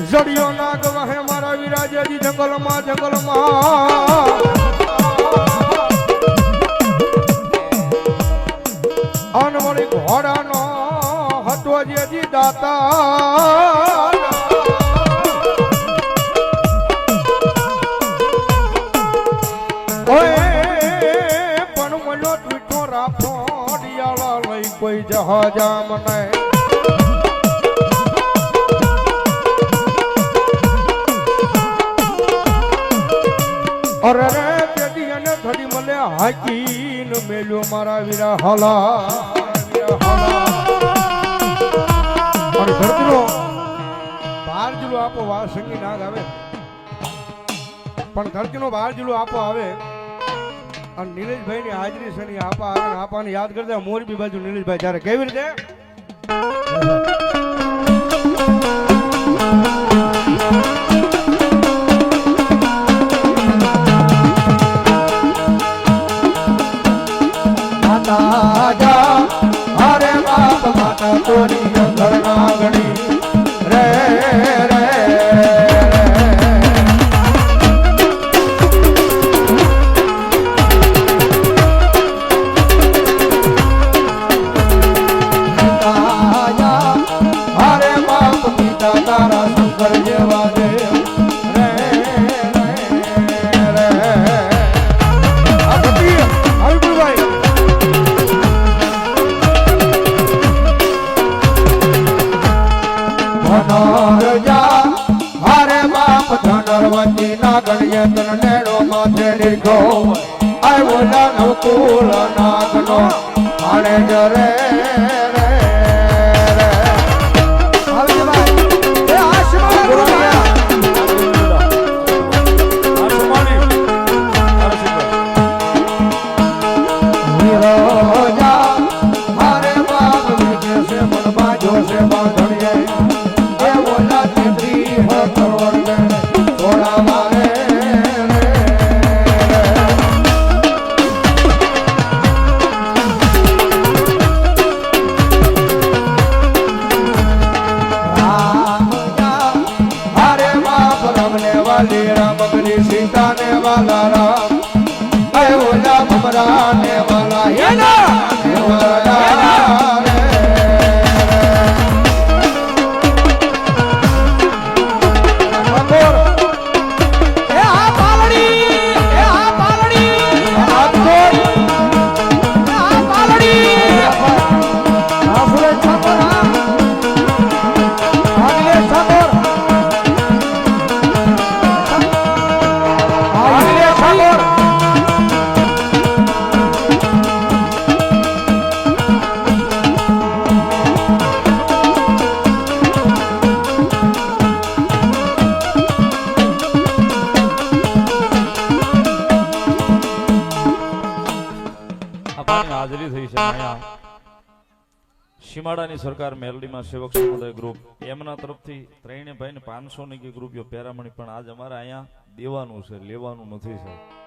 જડિયો નાગ વહે મારા વિરાજેજી જંગલમાં જંગલમાં અનવળી ઘોડાનો હતો જેજી દાતા પણ મળ્યો ટ્વીટો રાખો ડિયાળા લઈ કોઈ જહાજા મને અરે રે પેટી અને ઘડી મને હાકીન મેલ્યો મારા વીરા હલા અને ધરતીનો બહાર જુલો આપો વા સંગી નાગ આવે પણ ધરતીનો બહાર જુલો આપો આવે અને નીલેશભાઈ ની હાજરી શનિ આપા આવે ને આપાને યાદ કરતા મોરબી બાજુ નીલેશભાઈ જ્યારે કેવી રીતે हरे बाप माता तोरी घरना गणी रे रे हरे बाप पिता तारा शंकर जेवा देव रे रे रे ભાઈ ધનરજા હરે બાપ ધનરવતી ના ગણ્યતન નેણો માથે લીધો આવ્યો નવકુલ નાગનો આણે જરે રે આવી ભાઈ એ આસમાન વીરોજા હરે બાપ વિજય સે મન બાજો સે બાંધણીએ राम बली सीता ने वाला राम अय ओला ममरा ने वाला ये ना હાજરી થઈ છે અહીંયા સીમાડાની સરકાર મેલડીમાં સેવક સમુદાય ગ્રુપ એમના તરફથી ત્રણે ભાઈને 500 ની ગ્રુપ પેરામણી પણ આજ અમારે અહીંયા દેવાનું છે લેવાનું નથી સાહેબ